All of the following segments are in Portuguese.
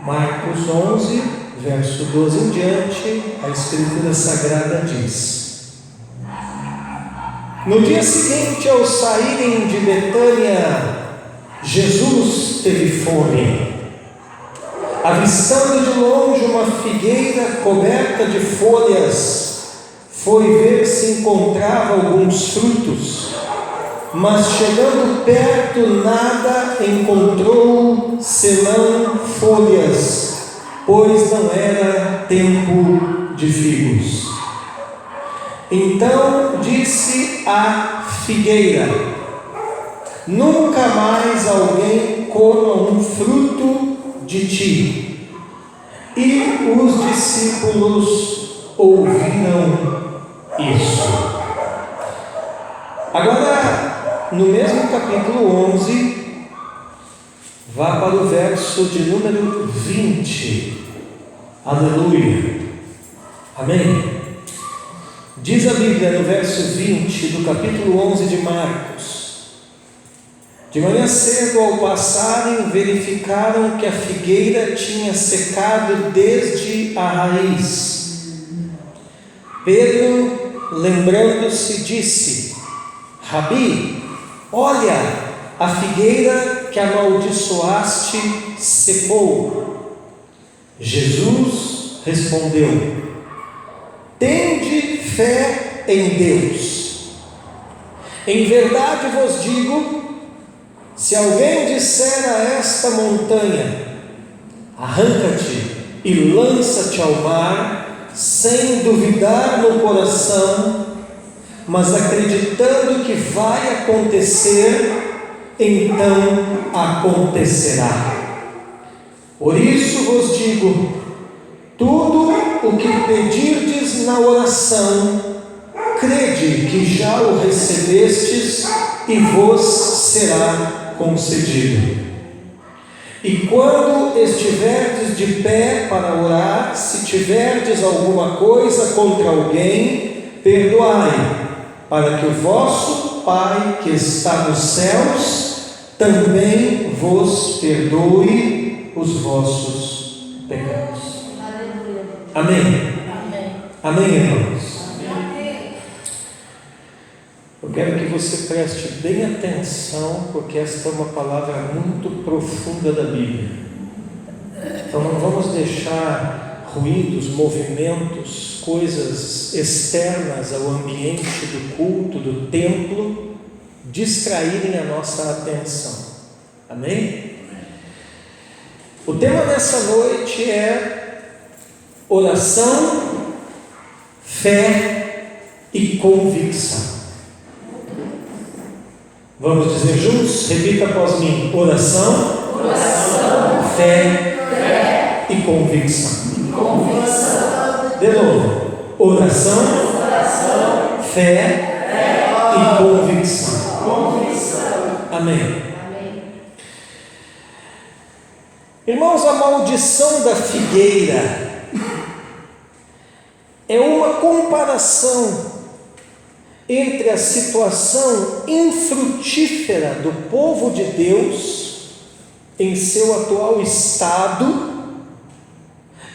Marcos 11, verso 12 em diante, a Escritura Sagrada diz: No dia seguinte, ao saírem de Betânia, Jesus teve fome. Avistando de longe uma figueira coberta de folhas, foi ver se encontrava alguns frutos, mas chegando perto nada encontrou senão folhas, pois não era tempo de figos. Então disse à figueira: Nunca mais alguém coma um fruto de ti. E os discípulos ouviram isso. Agora, no mesmo capítulo 11, vá para o verso de número 20. Aleluia. Amém. Diz a Bíblia no verso 20 do capítulo 11 de Marcos: De manhã cedo, ao passarem, verificaram que a figueira tinha secado desde a raiz. Pedro, lembrando-se, disse: Rabi, olha, a figueira que amaldiçoaste secou. Jesus respondeu: Tende fé em Deus. Em verdade vos digo, se alguém disser a esta montanha: arranca-te e lança-te ao mar, sem duvidar no coração, mas acreditando que vai acontecer, então acontecerá. Por isso vos digo: tudo o que pedirdes na oração, crede que já o recebestes e vos será concedido. E quando estiverdes de pé para orar, se tiverdes alguma coisa contra alguém, perdoai, para que o vosso Pai que está nos céus também vos perdoe os vossos pecados. Amém? Amém, amém, irmãos? Eu quero que você preste bem atenção, porque esta é uma palavra muito profunda da Bíblia. Então não vamos deixar ruídos, movimentos, coisas externas ao ambiente do culto, do templo, distraírem a nossa atenção. Amém? O tema dessa noite é oração, fé e convicção. Vamos dizer juntos? Repita após mim: oração, fé e convicção. De novo: oração, fé e convicção. Amém. Irmãos, a maldição da figueira é uma comparação entre a situação infrutífera do povo de Deus em seu atual estado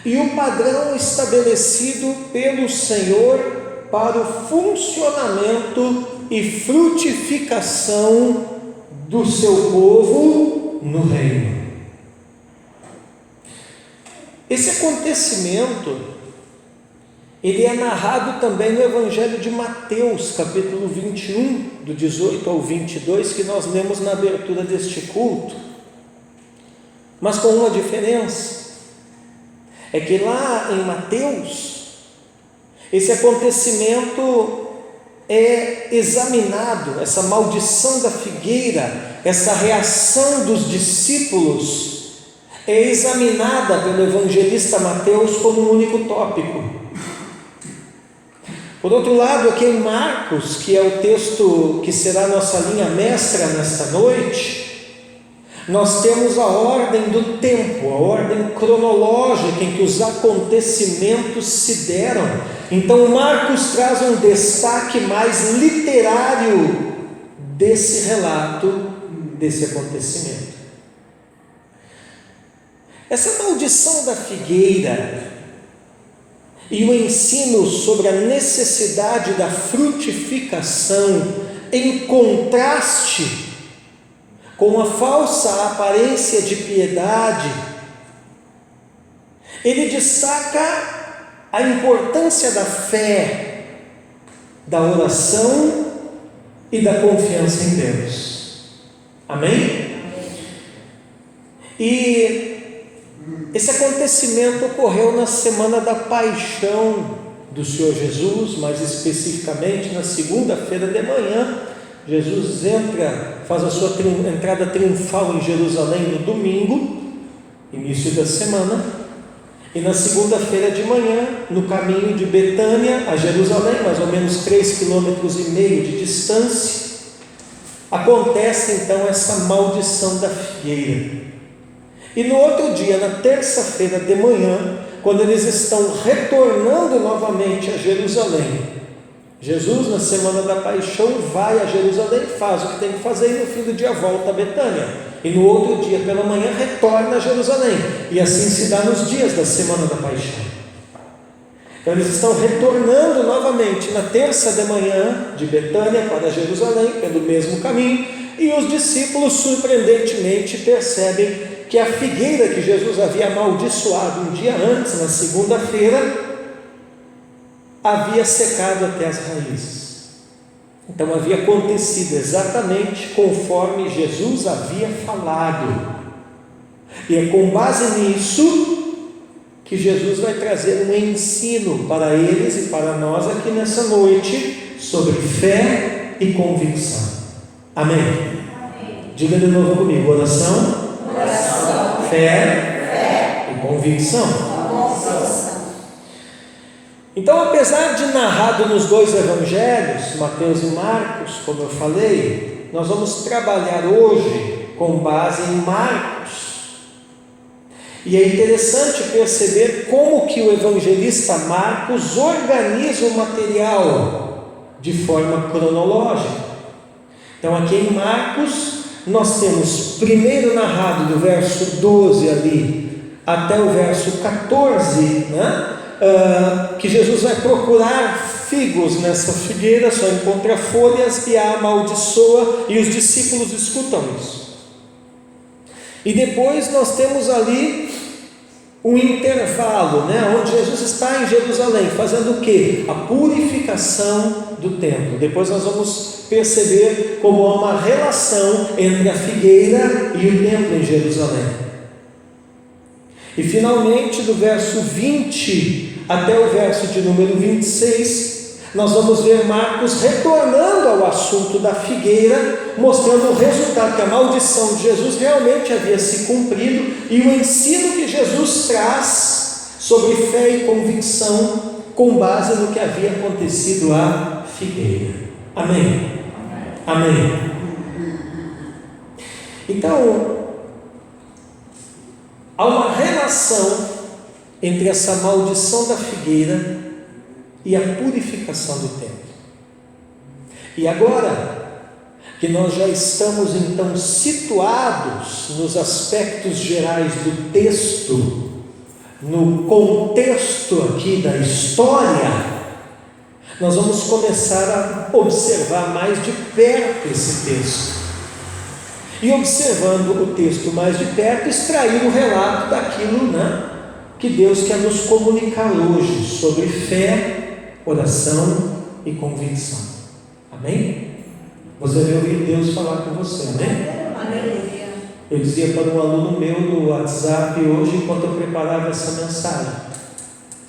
e o padrão estabelecido pelo Senhor para o funcionamento e frutificação do seu povo no reino. Esse acontecimento ele é narrado também no Evangelho de Mateus, capítulo 21, do 18 ao 22, que nós lemos na abertura deste culto. Mas com uma diferença, é que lá em Mateus, esse acontecimento é examinado, essa maldição da figueira, essa reação dos discípulos, é examinada pelo evangelista Mateus como um único tópico. Por outro lado, aqui em Marcos, que é o texto que será nossa linha mestra nesta noite, nós temos a ordem do tempo, a ordem cronológica em que os acontecimentos se deram. Então Marcos traz um destaque mais literário desse relato, desse acontecimento. Essa maldição da figueira e o ensino sobre a necessidade da frutificação, em contraste com a falsa aparência de piedade, ele destaca a importância da fé, da oração e da confiança em Deus. Amém? E esse acontecimento ocorreu na semana da paixão do Senhor Jesus, mais especificamente na segunda-feira de manhã. Jesus faz a sua entrada triunfal em Jerusalém no domingo, início da semana, e na segunda-feira de manhã, no caminho de Betânia a Jerusalém, mais ou menos 3,5 km de distância, acontece então essa maldição da figueira. E no outro dia, na terça-feira de manhã, quando eles estão retornando novamente a Jerusalém, Jesus, na semana da paixão, vai a Jerusalém, faz o que tem que fazer e no fim do dia volta a Betânia. E no outro dia, pela manhã, retorna a Jerusalém. E assim se dá nos dias da semana da paixão. Então eles estão retornando novamente na terça de manhã de Betânia para Jerusalém, pelo mesmo caminho, e os discípulos surpreendentemente percebem que a figueira que Jesus havia amaldiçoado um dia antes, na segunda-feira, havia secado até as raízes. Então havia acontecido exatamente conforme Jesus havia falado. E é com base nisso que Jesus vai trazer um ensino para eles e para nós aqui nessa noite sobre fé e convicção. Amém? Amém. Diga de novo comigo: oração, fé e convicção. Então, apesar de narrado nos dois evangelhos, Mateus e Marcos, como eu falei, nós vamos trabalhar hoje com base em Marcos. E é interessante perceber como que o evangelista Marcos organiza o material de forma cronológica. Então, aqui em Marcos, nós temos primeiro narrado do verso 12 ali até o verso 14, né? Que Jesus vai procurar figos nessa figueira, só encontra folhas e a amaldiçoa, e os discípulos escutam isso. E depois nós temos ali um intervalo, né, onde Jesus está em Jerusalém, fazendo o quê? A purificação do templo. Depois nós vamos perceber como há uma relação entre a figueira e o templo em Jerusalém. E finalmente, do verso 20 até o verso de número 26, nós vamos ver Marcos retornando ao assunto da figueira, mostrando o resultado, que a maldição de Jesus realmente havia se cumprido, e o ensino que Jesus traz sobre fé e convicção com base no que havia acontecido à figueira. Amém? Amém. Então, há uma relação entre essa maldição da figueira e a purificação do templo. E agora que nós já estamos então situados nos aspectos gerais do texto, no contexto aqui da história, nós vamos começar a observar mais de perto esse texto. E observando o texto mais de perto, extrair o relato daquilo, né, que Deus quer nos comunicar hoje sobre fé, oração e convicção. Amém? Você vai ouvir Deus falar com você, amém? Amém. Eu dizia para um aluno meu no WhatsApp hoje, enquanto eu preparava essa mensagem: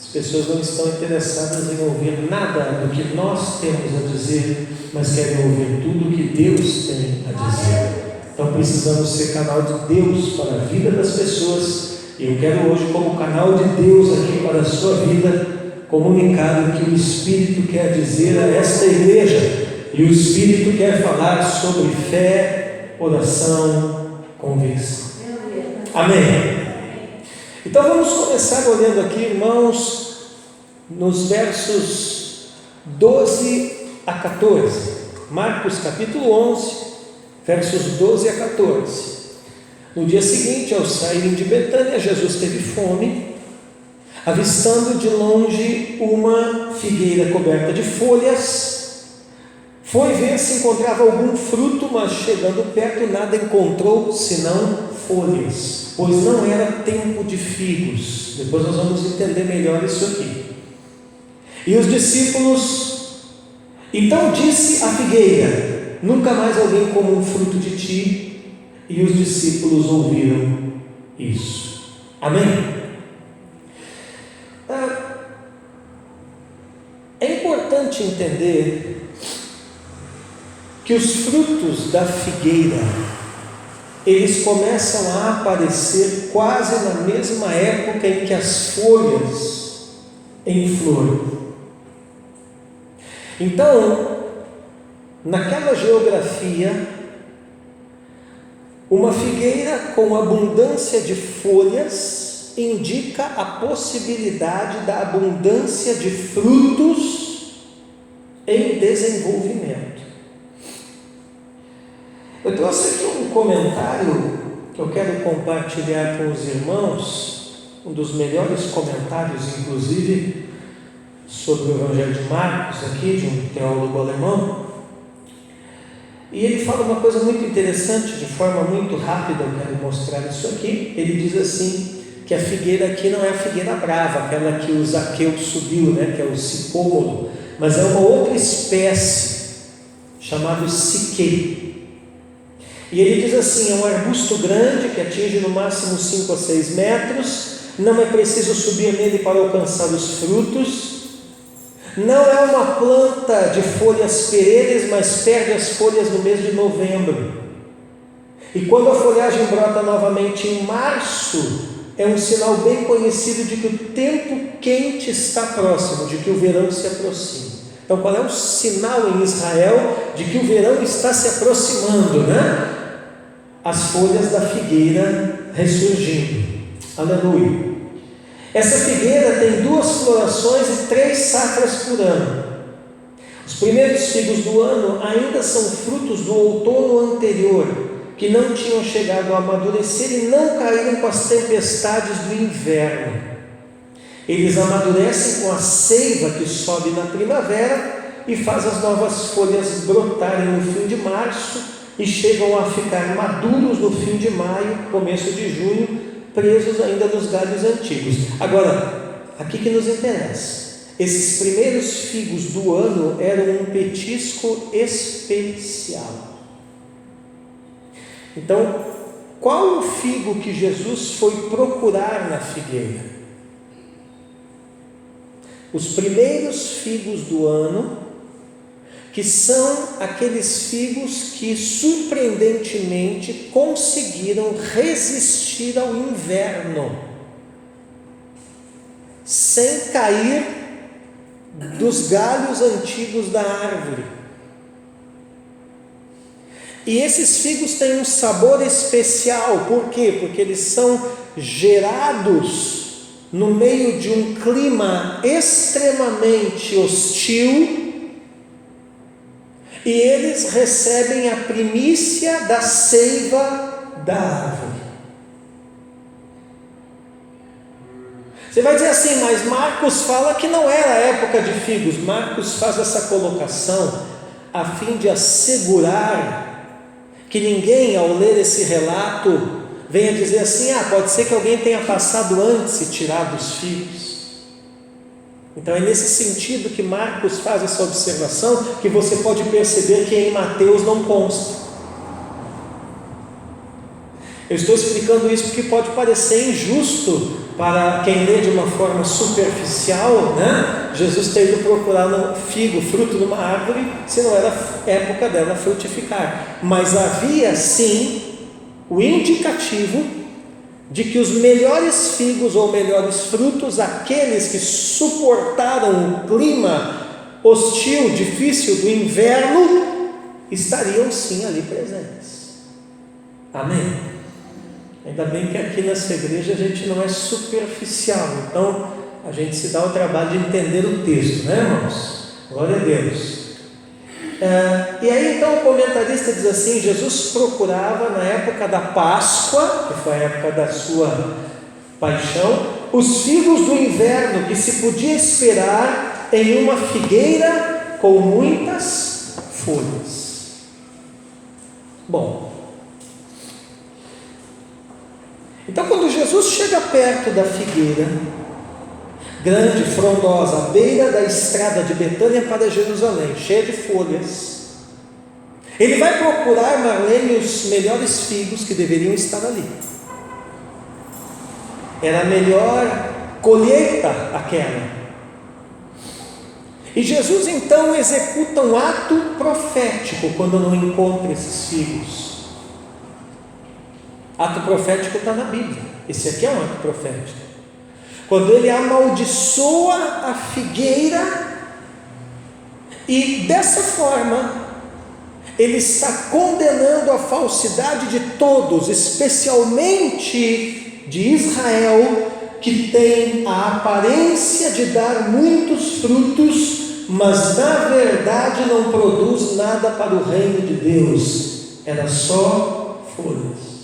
as pessoas não estão interessadas em ouvir nada do que nós temos a dizer, mas querem ouvir tudo o que Deus tem a dizer. Então precisamos ser canal de Deus para a vida das pessoas. E eu quero hoje, como canal de Deus aqui para a sua vida, comunicar o que o Espírito quer dizer a esta igreja. E o Espírito quer falar sobre fé, oração, convicção. Amém? Então vamos começar olhando aqui, irmãos, nos versos 12 a 14. Marcos capítulo 11, versos 12 a 14. No dia seguinte, ao saírem de Betânia, Jesus teve fome, avistando de longe uma figueira coberta de folhas, foi ver se encontrava algum fruto, mas chegando perto nada encontrou, senão folhas, pois não era tempo de figos. Depois nós vamos entender melhor isso aqui. E os discípulos, então disse a figueira: nunca mais alguém coma um fruto de ti. E os discípulos ouviram isso. Amém? É importante entender que os frutos da figueira, eles começam a aparecer quase na mesma época em que as folhas em flor. Então, naquela geografia, uma figueira com abundância de folhas indica a possibilidade da abundância de frutos em desenvolvimento. Eu trouxe aqui um comentário que eu quero compartilhar com os irmãos, um dos melhores comentários, inclusive, sobre o Evangelho de Marcos, aqui, de um teólogo alemão. E ele fala uma coisa muito interessante, de forma muito rápida, eu quero mostrar isso aqui. Ele diz assim, que a figueira aqui não é a figueira brava, aquela que o Zaqueu subiu, né, que é o sicômoro, mas é uma outra espécie, chamada siquei. E ele diz assim: é um arbusto grande, que atinge no máximo 5 a 6 metros, não é preciso subir nele para alcançar os frutos, não é uma planta de folhas perenes, mas perde as folhas no mês de novembro. E quando a folhagem brota novamente em março, é um sinal bem conhecido de que o tempo quente está próximo, de que o verão se aproxima. Então, qual é o sinal em Israel de que o verão está se aproximando, né? As folhas da figueira ressurgindo. Aleluia! Essa figueira tem 2 florações e 3 safras por ano. Os primeiros figos do ano ainda são frutos do outono anterior, que não tinham chegado a amadurecer e não caíram com as tempestades do inverno. Eles amadurecem com a seiva que sobe na primavera e faz as novas folhas brotarem no fim de março e chegam a ficar maduros no fim de maio, começo de junho, presos ainda nos galhos antigos. Agora, aqui que nos interessa, esses primeiros figos do ano eram um petisco especial. Então, qual o figo que Jesus foi procurar na figueira? Os primeiros figos do ano, que são aqueles figos que surpreendentemente conseguiram resistir ao inverno, sem cair dos galhos antigos da árvore. E esses figos têm um sabor especial. Por quê? Porque eles são gerados no meio de um clima extremamente hostil, e eles recebem a primícia da seiva da árvore. Você vai dizer assim, mas Marcos fala que não era a época de figos. Marcos faz essa colocação a fim de assegurar que ninguém, ao ler esse relato, venha dizer assim: pode ser que alguém tenha passado antes e tirado os figos. Então é nesse sentido que Marcos faz essa observação, que você pode perceber que em Mateus não consta. Eu estou explicando isso porque pode parecer injusto para quem lê de uma forma superficial, né? Jesus ter ido procurar um figo, fruto numa árvore, se não era época dela frutificar. Mas havia sim o indicativo de que os melhores figos ou melhores frutos, aqueles que suportaram o clima hostil, difícil do inverno, estariam sim ali presentes. Amém? Ainda bem que aqui nessa igreja a gente não é superficial, então a gente se dá o trabalho de entender o texto, né, irmãos? Glória a Deus. E aí então o comentarista diz assim: Jesus procurava na época da Páscoa, que foi a época da sua paixão, os figos do inverno que se podia esperar em uma figueira com muitas folhas. Bom, então quando Jesus chega perto da figueira grande, frondosa, à beira da estrada de Betânia para Jerusalém, cheia de folhas, ele vai procurar, Marlene, os melhores figos que deveriam estar ali. Era a melhor colheita aquela. E Jesus então executa um ato profético quando não encontra esses figos. Ato profético está na Bíblia. Esse aqui é um ato profético. Quando ele amaldiçoa a figueira, e dessa forma ele está condenando a falsidade de todos, especialmente de Israel, que tem a aparência de dar muitos frutos, mas na verdade não produz nada para o reino de Deus, era só folhas.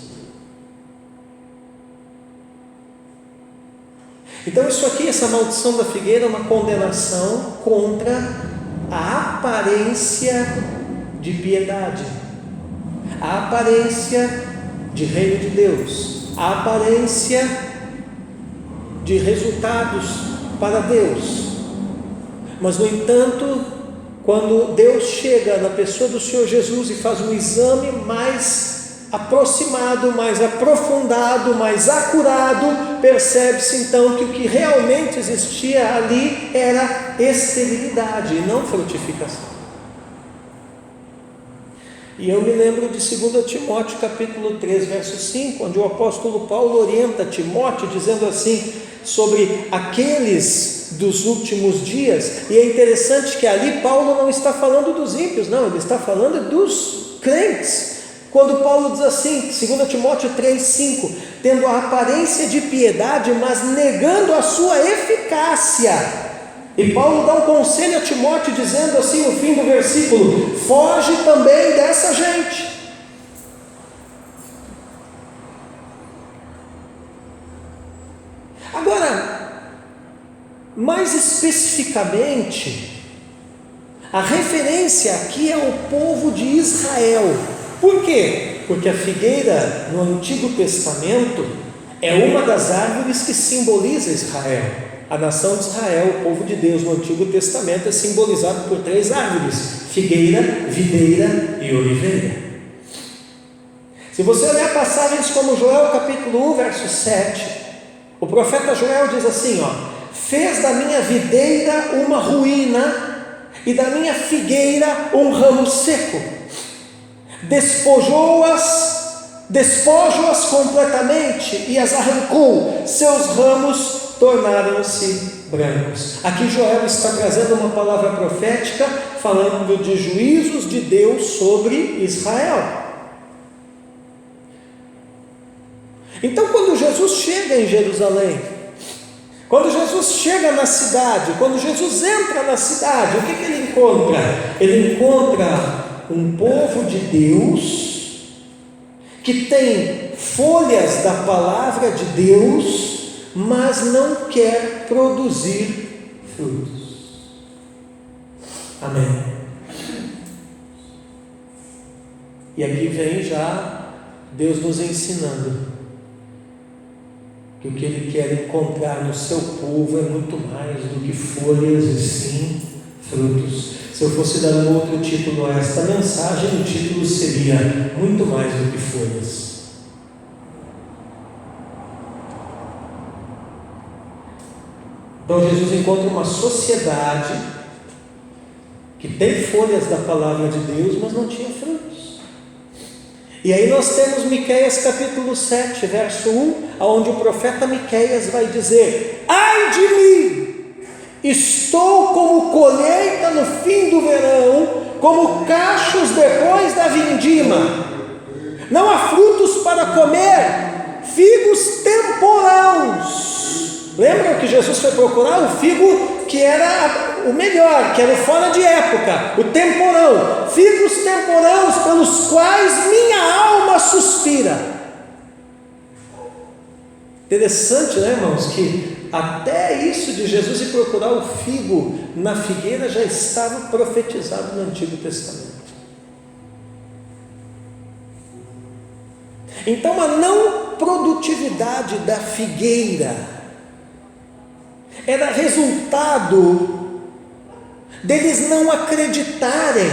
Então isso aqui, essa maldição da figueira, é uma condenação contra a aparência de piedade, a aparência de reino de Deus, a aparência de resultados para Deus. Mas no entanto, quando Deus chega na pessoa do Senhor Jesus e faz um exame mais aproximado, mais aprofundado, mais acurado, percebe-se então que o que realmente existia ali era esterilidade e não frutificação. E eu me lembro de 2 Timóteo capítulo 3, verso 5, onde o apóstolo Paulo orienta Timóteo dizendo assim, sobre aqueles dos últimos dias. E é interessante que ali Paulo não está falando dos ímpios, não, ele está falando dos crentes. Quando Paulo diz assim, 2 Timóteo 3, 5, tendo a aparência de piedade, mas negando a sua eficácia. E Paulo dá um conselho a Timóteo, dizendo assim no fim do versículo: foge também dessa gente. Agora, mais especificamente, a referência aqui é ao povo de Israel. Por quê? Porque a figueira no Antigo Testamento é uma das árvores que simboliza Israel. A nação de Israel, o povo de Deus no Antigo Testamento, é simbolizado por 3 árvores: figueira, videira e oliveira. Se você olhar passagens como Joel capítulo 1, verso 7, o profeta Joel diz assim, fez da minha videira uma ruína e da minha figueira um ramo seco. Despojo-as completamente e as arrancou, seus ramos tornaram-se brancos. Aqui Joel está trazendo uma palavra profética, falando de juízos de Deus sobre Israel. Então quando Jesus chega em Jerusalém, quando Jesus chega na cidade, quando Jesus entra na cidade, o que ele encontra? Ele encontra um povo de Deus, que tem folhas da palavra de Deus, mas não quer produzir frutos. Amém. E aqui vem já Deus nos ensinando que o que Ele quer encontrar no seu povo é muito mais do que folhas e sim frutos. Se eu fosse dar um outro título a esta mensagem, o título seria muito mais do que folhas. Então Jesus encontra uma sociedade que tem folhas da palavra de Deus, mas não tinha frutos. E aí nós temos Miqueias capítulo 7, verso 1, onde o profeta Miqueias vai dizer: ai de mim! Estou como colheita no fim do verão, como cachos depois da vindima. Não há frutos para comer, figos temporãos. Lembram que Jesus foi procurar o figo que era o melhor, que era o fora de época, o temporão, figos temporãos pelos quais minha alma suspira. Interessante, né, irmãos, que até isso de Jesus ir procurar o figo na figueira já estava profetizado no Antigo Testamento. Então a não produtividade da figueira era resultado deles não acreditarem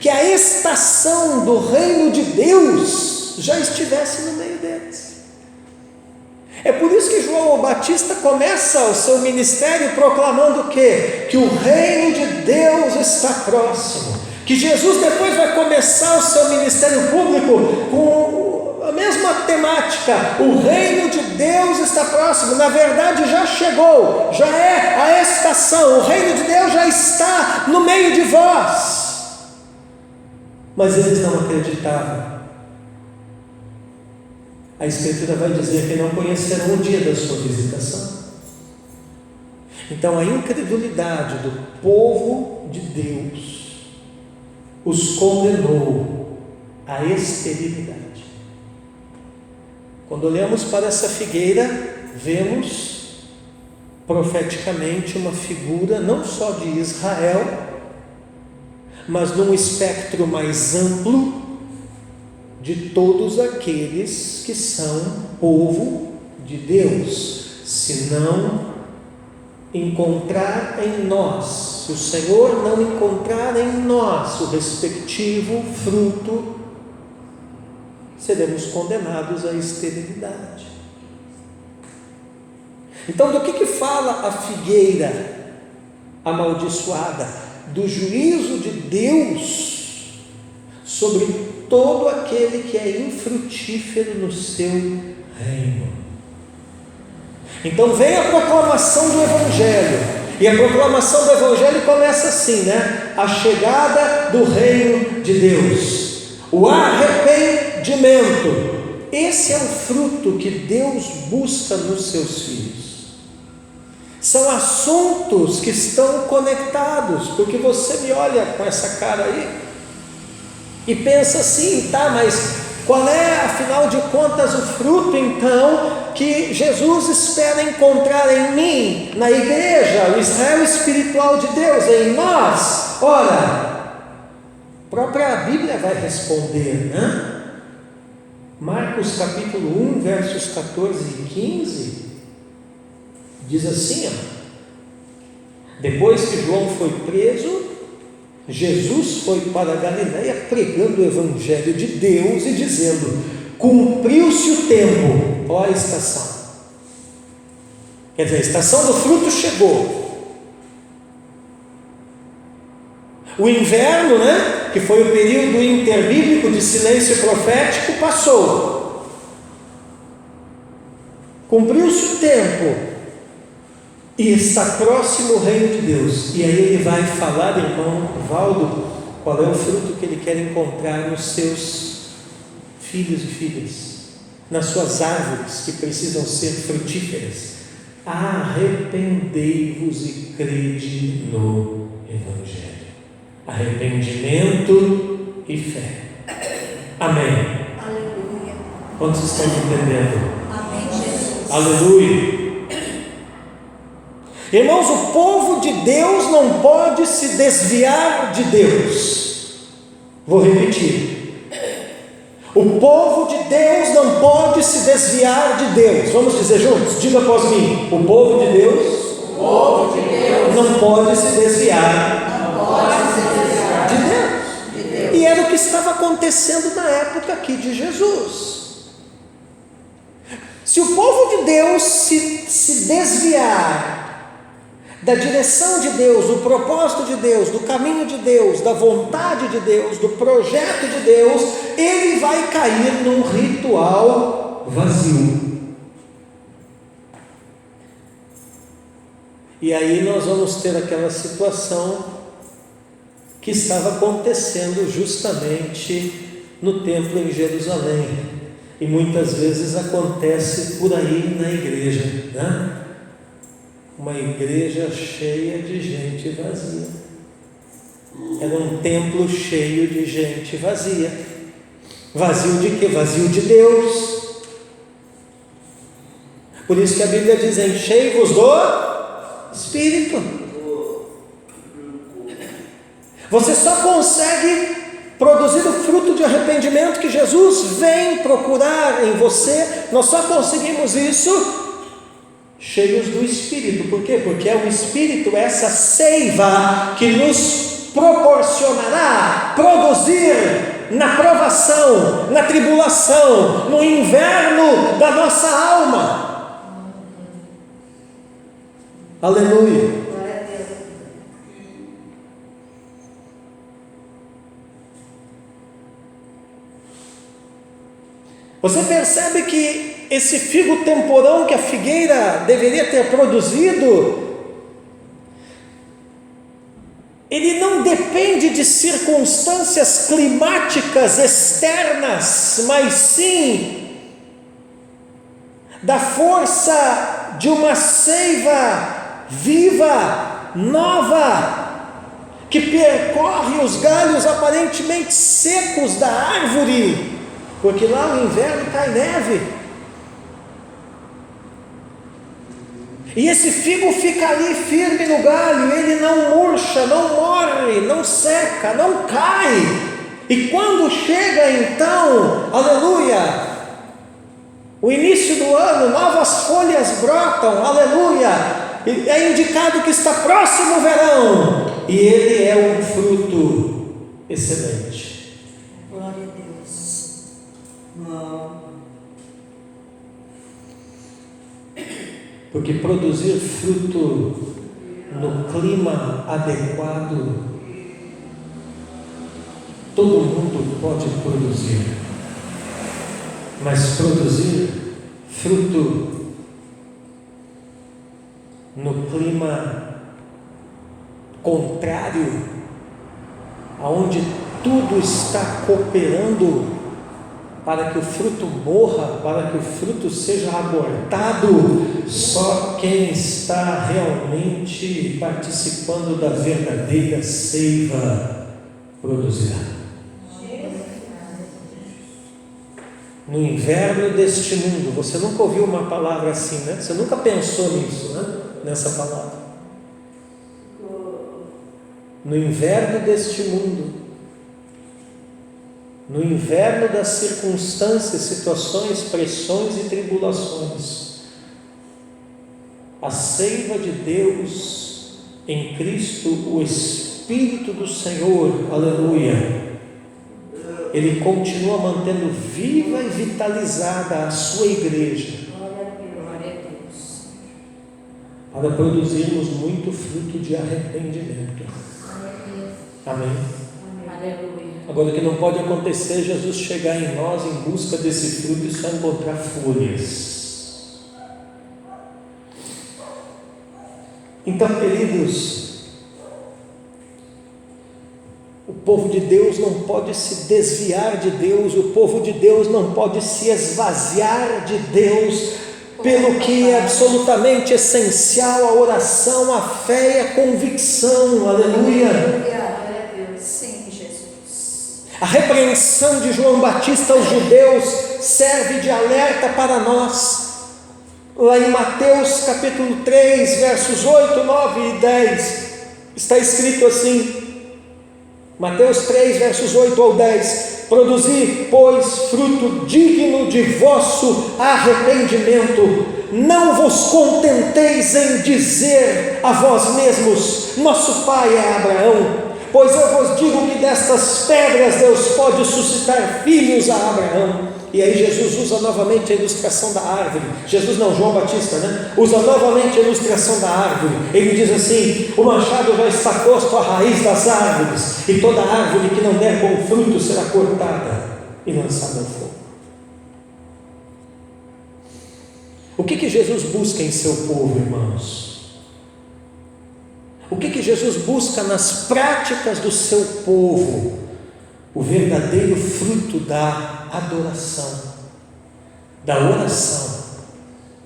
que a estação do reino de Deus já estivesse no meio deles. É por isso que João o Batista começa o seu ministério proclamando o quê? Que o reino de Deus está próximo. Que Jesus depois vai começar o seu ministério público com a mesma temática: o reino de Deus está próximo. Na verdade já chegou, já é a estação, o reino de Deus já está no meio de vós. Mas eles não acreditavam. A Escritura vai dizer que não conhecerão o dia da sua visitação. Então a incredulidade do povo de Deus os condenou à esterilidade. Quando olhamos para essa figueira, vemos profeticamente uma figura não só de Israel, mas num espectro mais amplo de todos aqueles que são povo de Deus. Se não encontrar em nós, se o Senhor não encontrar em nós o respectivo fruto, seremos condenados à esterilidade. Então, do que fala a figueira amaldiçoada? Do juízo de Deus sobre todo aquele que é infrutífero no seu reino. Então vem a proclamação do Evangelho, e a proclamação do Evangelho começa assim, né? A chegada do reino de Deus, o arrependimento. Esse é o fruto que Deus busca nos seus filhos. São assuntos que estão conectados, porque você me olha com essa cara aí e pensa assim, tá, mas qual é, afinal de contas, o fruto então que Jesus espera encontrar em mim, na igreja, o Israel espiritual de Deus, em nós? Ora, a própria Bíblia vai responder, né? Marcos capítulo 1, versos 14 e 15, diz assim, ó: depois que João foi preso, Jesus foi para a Galileia pregando o Evangelho de Deus e dizendo: cumpriu-se o tempo, ó a estação. Quer dizer, a estação do fruto chegou. O inverno, né, que foi o período interbíblico de silêncio profético, passou. Cumpriu-se o tempo e está próximo o reino de Deus. E aí ele vai falar, irmão Valdo, qual é o fruto que ele quer encontrar nos seus filhos e filhas, nas suas árvores que precisam ser frutíferas. Arrependei-vos e crede no Evangelho. Arrependimento e fé. Amém. Aleluia. Quantos estão entendendo? Amém, Jesus. Aleluia. Irmãos, o povo de Deus não pode se desviar de Deus. Vou repetir. O povo de Deus não pode se desviar de Deus. Vamos dizer juntos? Diga após mim. O povo de Deus, não pode se desviar de Deus. E era o que estava acontecendo na época aqui de Jesus. Se o povo de Deus se desviar da direção de Deus, do propósito de Deus, do caminho de Deus, da vontade de Deus, do projeto de Deus, ele vai cair num ritual vazio. E aí nós vamos ter aquela situação que estava acontecendo justamente no templo em Jerusalém, e muitas vezes acontece por aí na igreja, né? uma igreja cheia de gente vazia. Era um templo cheio de gente vazia. Vazio de quê? Vazio de Deus. Por isso que a Bíblia diz: enchei-vos do Espírito. Você só consegue produzir o fruto de arrependimento que Jesus vem procurar em você. Nós só conseguimos isso cheios do Espírito. Por quê? Porque é o Espírito, essa seiva, que nos proporcionará produzir na provação, na tribulação, no inverno da nossa alma. Aleluia. Você percebe que esse figo temporão que a figueira deveria ter produzido, ele não depende de circunstâncias climáticas externas, mas sim da força de uma seiva viva, nova, que percorre os galhos aparentemente secos da árvore, porque lá no inverno cai neve. E esse figo fica ali firme no galho, ele não murcha, não morre, não seca, não cai. E quando chega então, aleluia, o início do ano, novas folhas brotam, aleluia, é indicado que está próximo o verão, e ele é um fruto excelente. Glória a Deus. Porque produzir fruto no clima adequado, todo mundo pode produzir, mas produzir fruto no clima contrário, aonde tudo está cooperando para que o fruto morra, para que o fruto seja abortado, só quem está realmente participando da verdadeira seiva produzirá. No inverno deste mundo, você nunca ouviu uma palavra assim, né? Você nunca pensou nisso, né? Nessa palavra. No inverno deste mundo, no inverno das circunstâncias, situações, pressões e tribulações, a seiva de Deus em Cristo, o Espírito do Senhor, aleluia, Ele continua mantendo viva e vitalizada a sua igreja, Glória a Deus. para produzirmos muito fruto de arrependimento. Amém? Aleluia. Agora, o que não pode acontecer é Jesus chegar em nós em busca desse fruto e só encontrar folhas. Então, queridos, o povo de Deus não pode se desviar de Deus, o povo de Deus não pode se esvaziar de Deus, pelo que é absolutamente essencial: a oração, a fé e a convicção. Aleluia. Glória a Deus. Sim, Jesus. A repreensão de João Batista aos judeus serve de alerta para nós. Lá em Mateus capítulo 3, versos 8, 9 e 10, está escrito assim, Mateus 3, versos 8 ao 10: produzi, pois, fruto digno de vosso arrependimento, não vos contenteis em dizer a vós mesmos: nosso pai é Abraão, pois eu vos digo que destas pedras Deus pode suscitar filhos a Abraão. E aí Jesus usa novamente a ilustração da árvore. Jesus não, João Batista, né? Usa novamente a ilustração da árvore. Ele diz assim: o machado já está posto à raiz das árvores, e toda árvore que não der bom fruto será cortada e lançada ao fogo. O que Jesus busca em seu povo, irmãos? O que Jesus busca nas práticas do seu povo? O verdadeiro fruto da adoração, da oração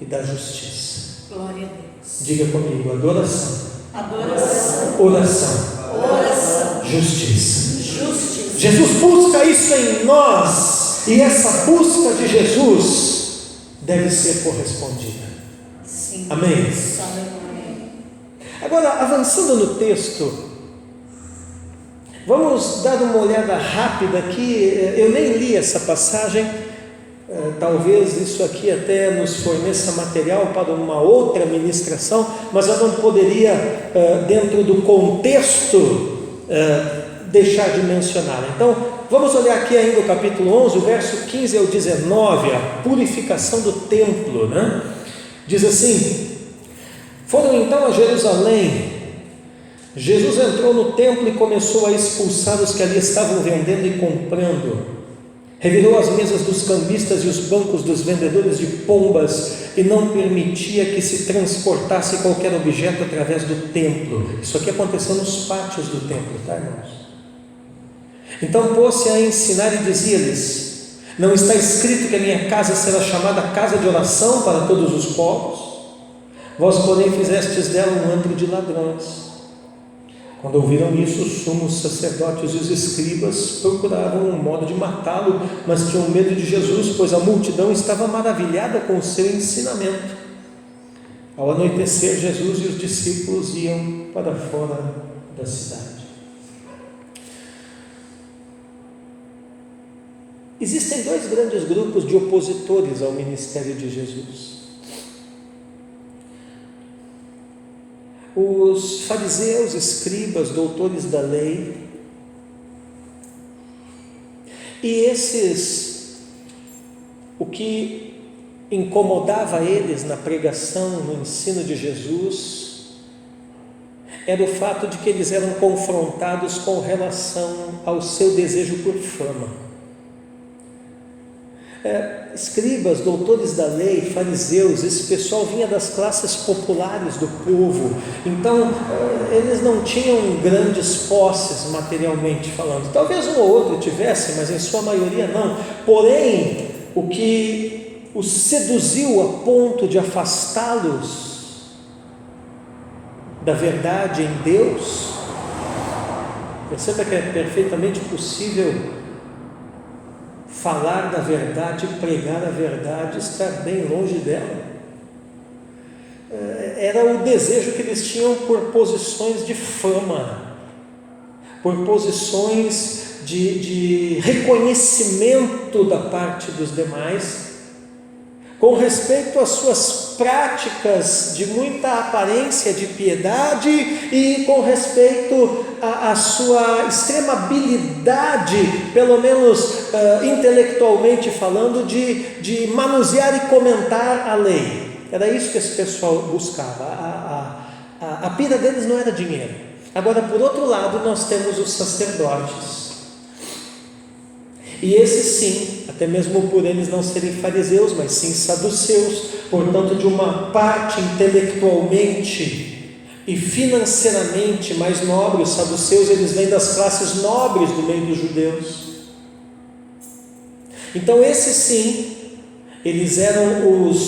e da justiça. Glória a Deus. Diga comigo: adoração, Adoração. oração, Oração. justiça. Justiça. Jesus busca isso em nós, e essa busca de Jesus deve ser correspondida. Sim. Amém? Aleluia. Agora, avançando no texto, vamos dar uma olhada rápida aqui. Eu nem li essa passagem, talvez isso aqui até nos forneça material para uma outra ministração, mas eu não poderia, dentro do contexto, deixar de mencionar. Então, vamos olhar aqui ainda o capítulo 11, o verso 15 ao 19, a purificação do templo, né? Diz assim: foram então a Jerusalém. Jesus entrou no templo e começou a expulsar os que ali estavam vendendo e comprando. Revirou as mesas dos cambistas e os bancos dos vendedores de pombas e não permitia que se transportasse qualquer objeto através do templo. Isso aqui aconteceu nos pátios do templo, tá, irmãos? Então pôs-se a ensinar e dizia-lhes: não está escrito que a minha casa será chamada casa de oração para todos os povos? Vós, porém, fizestes dela um antro de ladrões. Quando ouviram isso, os sumos sacerdotes e os escribas procuravam um modo de matá-lo, mas tinham medo de Jesus, pois a multidão estava maravilhada com o seu ensinamento. Ao anoitecer, Jesus e os discípulos iam para fora da cidade. Existem dois grandes grupos de opositores ao ministério de Jesus: os fariseus, escribas, doutores da lei. E esses, o que incomodava eles na pregação, no ensino de Jesus, era o fato de que eles eram confrontados com relação ao seu desejo por fama. Escribas, doutores da lei, fariseus, esse pessoal vinha das classes populares do povo, então eles não tinham grandes posses materialmente falando. Talvez um ou outro tivesse, mas em sua maioria não. Porém, o que os seduziu a ponto de afastá-los da verdade em Deus, perceba que é perfeitamente possível falar da verdade, pregar a verdade, estar bem longe dela. Era o desejo que eles tinham por posições de fama, por posições de reconhecimento da parte dos demais, com respeito às suas práticas de muita aparência de piedade e com respeito à sua extrema habilidade, pelo menos intelectualmente falando, de manusear e comentar a lei. Era isso que esse pessoal buscava. A pira deles não era dinheiro. Agora, por outro lado, nós temos os sacerdotes. E esses sim, até mesmo por eles não serem fariseus, mas sim saduceus, portanto de uma parte intelectualmente e financeiramente mais nobre. Os saduceus, eles vêm das classes nobres do meio dos judeus. Então esses sim, eles eram os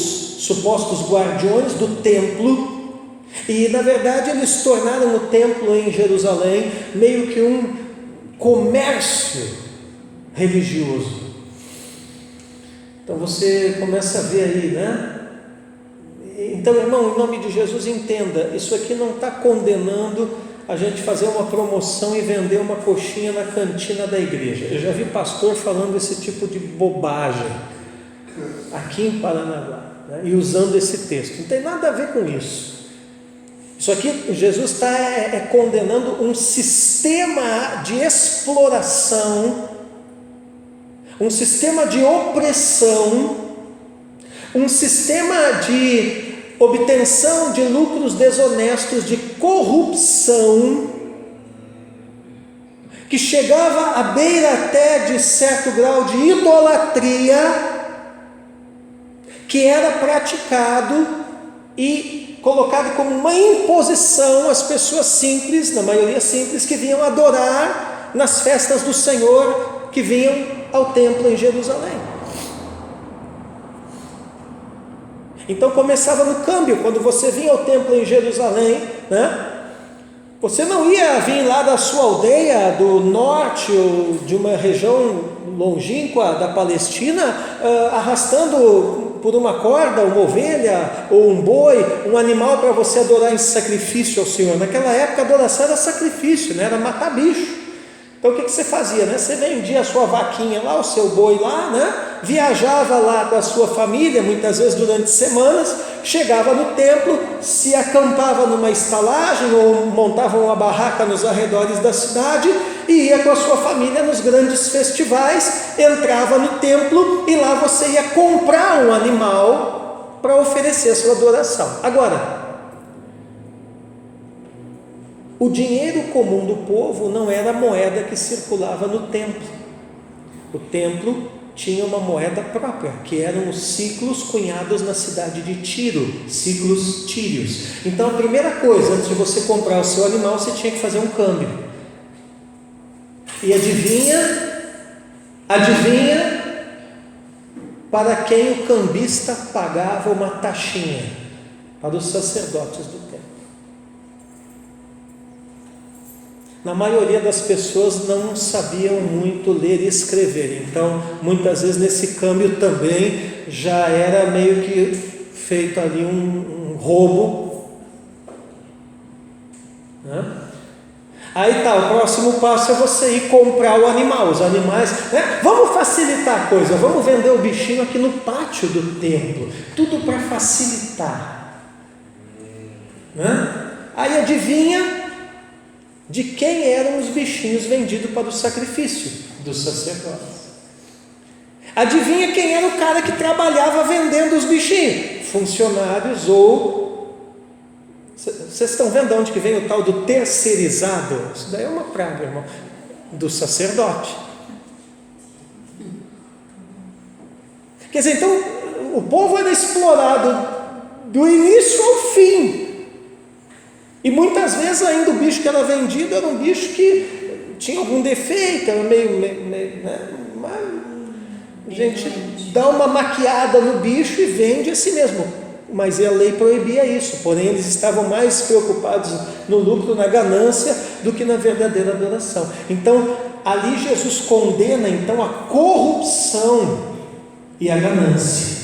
supostos guardiões do templo, e na verdade eles tornaram o templo em Jerusalém meio que um comércio religioso. Então você começa a ver aí, né? Então, irmão, em nome de Jesus, entenda, isso aqui não está condenando a gente fazer uma promoção e vender uma coxinha na cantina da igreja. Eu já vi pastor falando esse tipo de bobagem aqui em Paranaguá, né? E usando esse texto. Não tem nada a ver com isso. Isso aqui, Jesus está condenando um sistema de exploração, um sistema de opressão, um sistema de obtenção de lucros desonestos, de corrupção, que chegava à beira até de certo grau de idolatria, que era praticado e colocado como uma imposição às pessoas simples, na maioria simples, que vinham adorar nas festas do Senhor, que vinham ao templo em Jerusalém. Então começava no câmbio. Quando você vinha ao templo em Jerusalém, né? Você não ia vir lá da sua aldeia do norte ou de uma região longínqua da Palestina, arrastando por uma corda uma ovelha ou um boi, um animal para você adorar em sacrifício ao Senhor. Naquela época a adoração era sacrifício, né? Era matar bicho. Então o que você fazia, né? Você vendia a sua vaquinha lá, o seu boi lá, né? Viajava lá com a sua família, muitas vezes durante semanas, chegava no templo, se acampava numa estalagem ou montava uma barraca nos arredores da cidade e ia com a sua família nos grandes festivais, entrava no templo e lá você ia comprar um animal para oferecer a sua adoração. Agora, o dinheiro comum do povo não era a moeda que circulava no templo. O templo tinha uma moeda própria, que eram os siclos cunhados na cidade de Tiro, siclos tírios. Então a primeira coisa, antes de você comprar o seu animal, você tinha que fazer um câmbio. E adivinha para quem o cambista pagava uma taxinha? Para os sacerdotes do templo. Na maioria das pessoas não sabiam muito ler e escrever, então muitas vezes nesse câmbio também já era meio que feito ali um roubo, né? Aí tá, o próximo passo é você ir comprar o animal, os animais, né? Vamos facilitar a coisa, vamos vender o bichinho aqui no pátio do templo, tudo para facilitar, né? Aí adivinha de quem eram os bichinhos vendidos para o sacrifício? Dos sacerdotes. Adivinha quem era o cara que trabalhava vendendo os bichinhos? Funcionários ou... Vocês estão vendo onde que vem o tal do terceirizado? Isso daí é uma praga, irmão. Do sacerdote. Quer dizer, então o povo era explorado do início ao fim. E muitas vezes ainda o bicho que era vendido era um bicho que tinha algum defeito, era meio né? A gente dá uma maquiada no bicho e vende assim mesmo. Mas a lei proibia isso, porém eles estavam mais preocupados no lucro, na ganância, do que na verdadeira adoração. Então, ali Jesus condena então a corrupção e a ganância.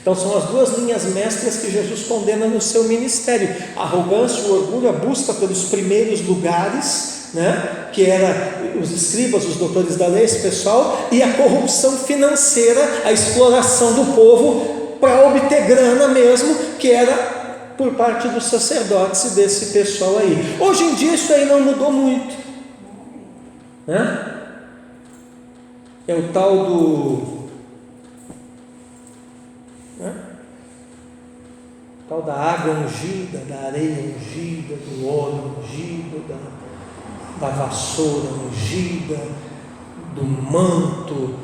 Então são as duas linhas mestras que Jesus condena no seu ministério: a arrogância, o orgulho, a busca pelos primeiros lugares, né? Que era os escribas, os doutores da lei, esse pessoal, e a corrupção financeira, a exploração do povo para obter grana mesmo, que era por parte dos sacerdotes e desse pessoal aí. Hoje em dia isso aí não mudou muito, né? É o tal do... tal da água ungida, da areia ungida, do óleo ungido, da vassoura ungida, do manto,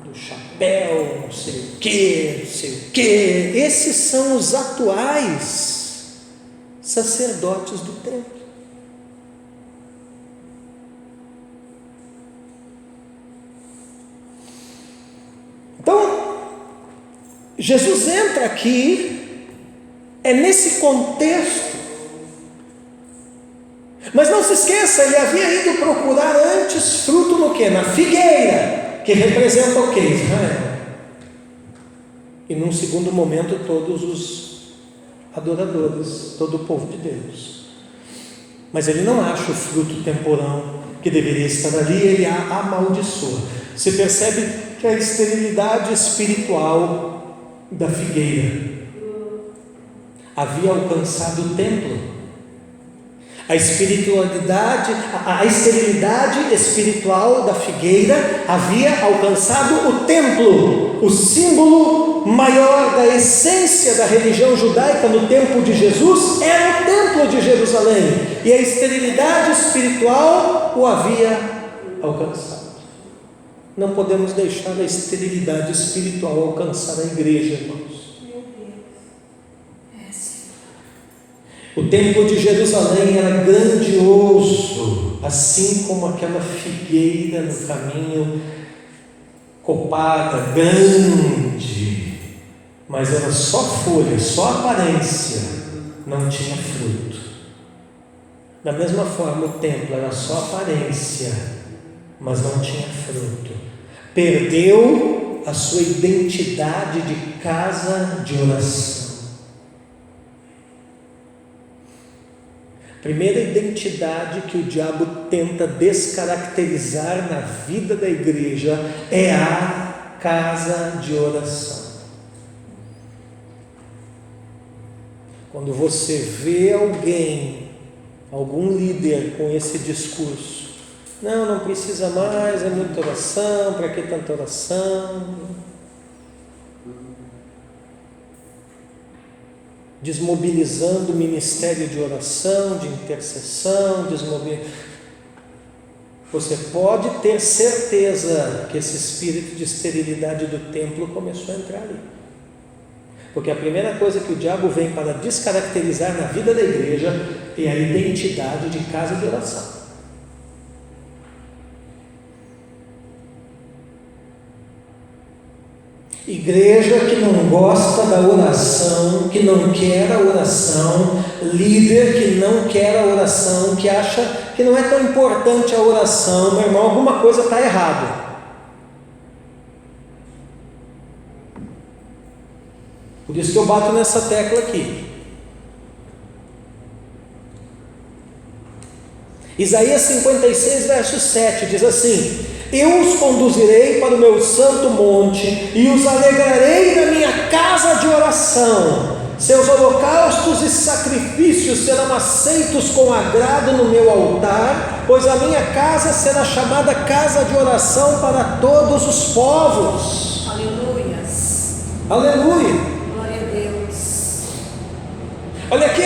do chapéu, não sei o que. Esses são os atuais sacerdotes do templo. Então, Jesus entra aqui, é nesse contexto, mas não se esqueça, ele havia ido procurar antes fruto no quê? Na figueira, que representa o quê? Israel. E num segundo momento todos os adoradores, todo o povo de Deus. Mas ele não acha o fruto temporão que deveria estar ali, ele a amaldiçoa. Você percebe que a esterilidade espiritual da figueira havia alcançado o templo. A esterilidade espiritual da figueira havia alcançado o templo, o símbolo maior da essência da religião judaica no tempo de Jesus era o templo de Jerusalém, e a esterilidade espiritual o havia alcançado. Não podemos deixar a esterilidade espiritual alcançar a igreja, irmãos. O templo de Jerusalém era grandioso, assim como aquela figueira no caminho, copada, grande. mas era só folha, só aparência, não tinha fruto. Da mesma forma, o templo era só aparência, mas não tinha fruto. Perdeu a sua identidade de casa de oração. Primeira identidade que o diabo tenta descaracterizar na vida da igreja é a casa de oração. Quando você vê algum líder com esse discurso, não precisa mais, é muita oração, para que tanta oração? Desmobilizando o ministério de oração, de intercessão, você pode ter certeza que esse espírito de esterilidade do templo começou a entrar ali. Porque a primeira coisa que o diabo vem para descaracterizar na vida da igreja é a identidade de casa de oração. Igreja que não gosta da oração, que não quer a oração, líder que não quer a oração, que acha que não é tão importante a oração, meu irmão, alguma coisa está errada. Por isso que eu bato nessa tecla aqui. Isaías 56, verso 7 diz assim: eu os conduzirei para o meu santo monte e os alegrarei na minha casa de oração. Seus holocaustos e sacrifícios serão aceitos com agrado no meu altar, pois a minha casa será chamada casa de oração para todos os povos. Aleluias. Aleluia. Glória a Deus. Olha aqui,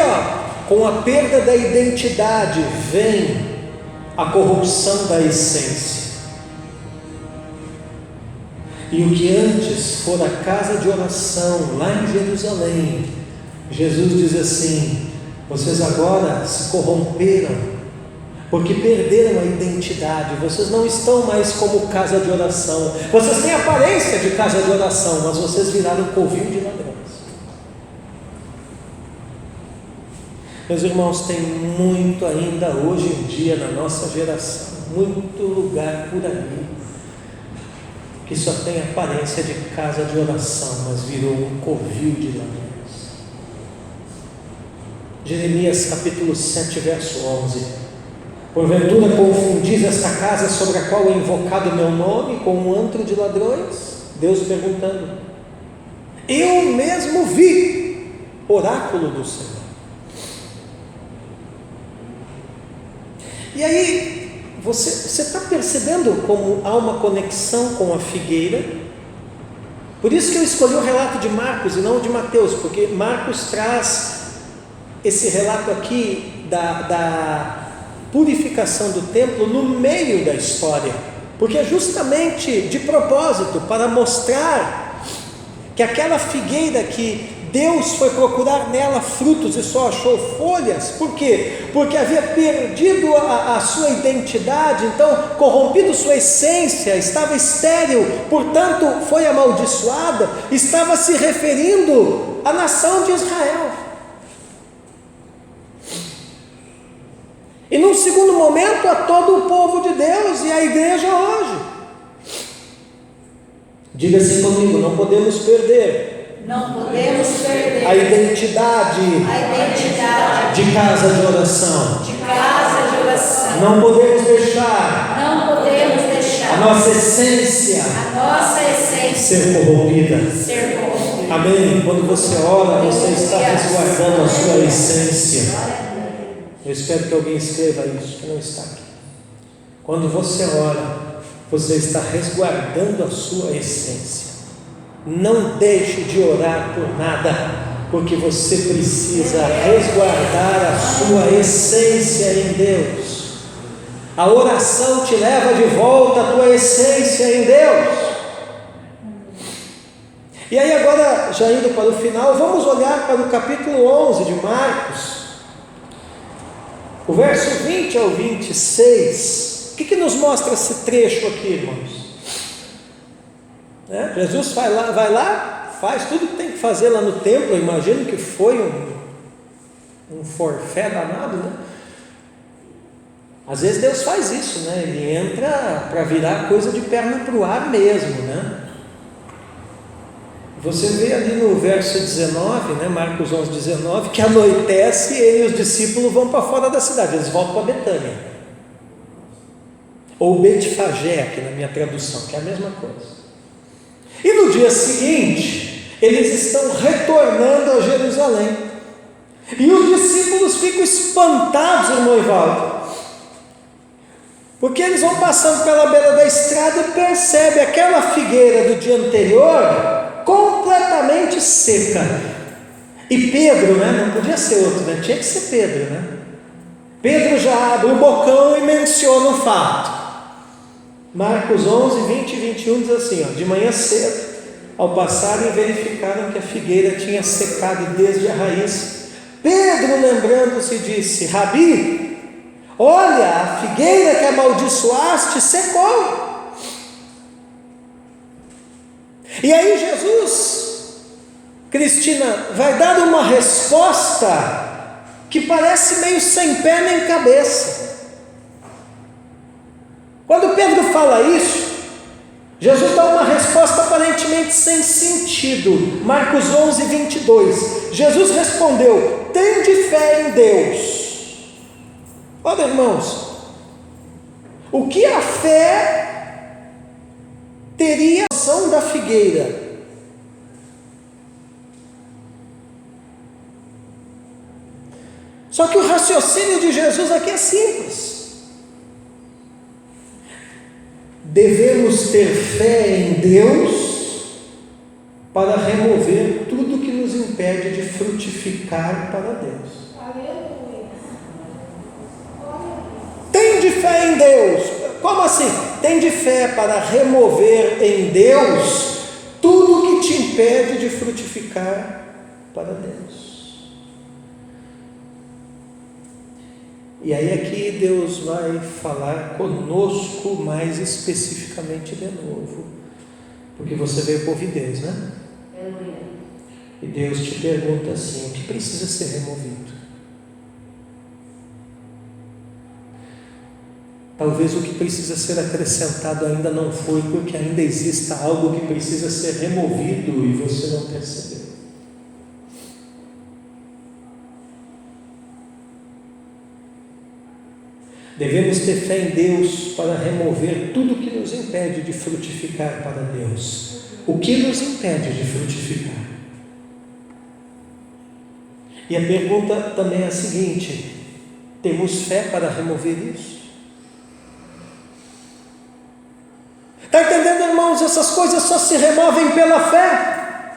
com a perda da identidade vem a corrupção da essência. E o que antes fora casa de oração lá em Jerusalém, Jesus diz assim: vocês agora se corromperam, porque perderam a identidade, vocês não estão mais como casa de oração, vocês têm aparência de casa de oração, mas vocês viraram covil de ladrões. Meus irmãos, tem muito ainda hoje em dia na nossa geração, muito lugar por aí, que só tem aparência de casa de oração, mas virou um covil de ladrões. Jeremias capítulo 7, verso 11: porventura confundis esta casa sobre a qual é invocado o meu nome com um antro de ladrões? Deus perguntando. Eu mesmo vi, oráculo do Senhor. E aí, você está percebendo como há uma conexão com a figueira? Por isso que eu escolhi o relato de Marcos e não o de Mateus, porque Marcos traz esse relato aqui da purificação do templo no meio da história, porque é justamente de propósito, para mostrar que aquela figueira que Deus foi procurar nela frutos e só achou folhas. Por quê? Porque havia perdido a sua identidade, então corrompido sua essência, estava estéril, portanto foi amaldiçoada, estava se referindo à nação de Israel. E num segundo momento a todo o povo de Deus e a igreja hoje. Diga assim comigo: não podemos perder a identidade de casa de oração. Não podemos deixar a nossa essência ser corrompida. Amém? Quando você ora, você está resguardando a sua essência. Eu espero que alguém escreva isso, que não está aqui. Quando você ora, você está resguardando a sua essência. Não deixe de orar por nada, porque você precisa resguardar a sua essência em Deus. A oração te leva de volta a tua essência em Deus. E aí agora, já indo para o final, vamos olhar para o capítulo 11 de Marcos, o verso 20 ao 26. O que nos mostra esse trecho aqui, irmãos? Jesus vai lá, faz tudo que tem que fazer lá no templo. Eu imagino que foi um forfé danado, né? Às vezes Deus faz isso, né? Ele entra para virar coisa de perna para o ar mesmo, né? Você vê ali no verso 19, né? Marcos 11, 19, que anoitece e ele e os discípulos vão para fora da cidade, eles voltam para Betânia. Ou Betfagé, aqui na minha tradução, que é a mesma coisa. E no dia seguinte, eles estão retornando a Jerusalém. E os discípulos ficam espantados, irmão Evaldo, porque eles vão passando pela beira da estrada e percebem aquela figueira do dia anterior completamente seca. E Pedro, né? Não podia ser outro, né? Tinha que ser Pedro, né? Pedro já abre o bocão e menciona o fato. Marcos 11, 20 e 21 diz assim, ó, de manhã cedo, ao passarem, verificaram que a figueira tinha secado desde a raiz. Pedro, lembrando-se, disse: Rabi, olha, a figueira que amaldiçoaste secou. E aí Jesus, Cristina, vai dar uma resposta que parece meio sem pé nem cabeça. Quando Pedro fala isso, Jesus dá uma resposta aparentemente sem sentido. Marcos 11, 22. Jesus respondeu: tende fé em Deus. Olha, irmãos, o que a fé teria a ação da figueira? Só que o raciocínio de Jesus aqui é simples. Devemos ter fé em Deus para remover tudo que nos impede de frutificar para Deus. Tende fé em Deus. Como assim? Tende fé para remover em Deus tudo que te impede de frutificar para Deus. E aí aqui Deus vai falar conosco mais especificamente de novo, porque você veio para ouvir Deus, né? E Deus te pergunta assim: o que precisa ser removido? Talvez o que precisa ser acrescentado ainda não foi, porque ainda exista algo que precisa ser removido e você não percebeu. Devemos ter fé em Deus para remover tudo que nos impede de frutificar para Deus. O que nos impede de frutificar? E a pergunta também é a seguinte: temos fé para remover isso? Está entendendo, irmãos? Essas coisas só se removem pela fé.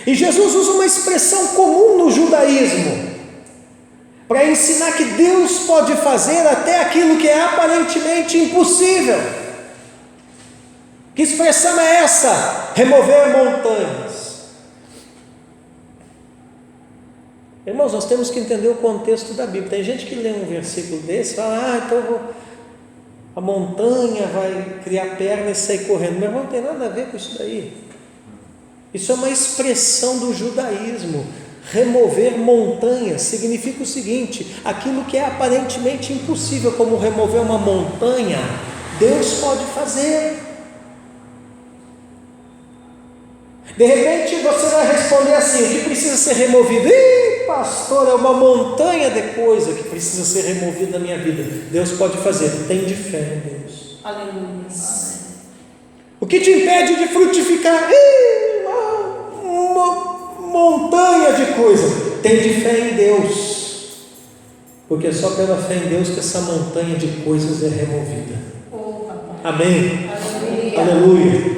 E Jesus usa uma expressão comum no judaísmo para ensinar que Deus pode fazer até aquilo que é aparentemente impossível. Que expressão é essa? Remover montanhas. Irmãos, nós temos que entender o contexto da Bíblia. Tem gente que lê um versículo desse e fala: então a montanha vai criar perna e sair correndo. Mas não tem nada a ver com isso daí. Isso é uma expressão do judaísmo. Remover montanhas significa o seguinte: aquilo que é aparentemente impossível, como remover uma montanha, Deus pode fazer. De repente você vai responder assim: o que precisa ser removido? Pastor, é uma montanha de coisa que precisa ser removida da minha vida. Deus pode fazer. Tem de fé em Deus. Aleluia. O que te impede de frutificar? Uma montanha de coisa. Tem de fé em Deus, porque é só pela fé em Deus que essa montanha de coisas é removida. Amém? Aleluia. Aleluia.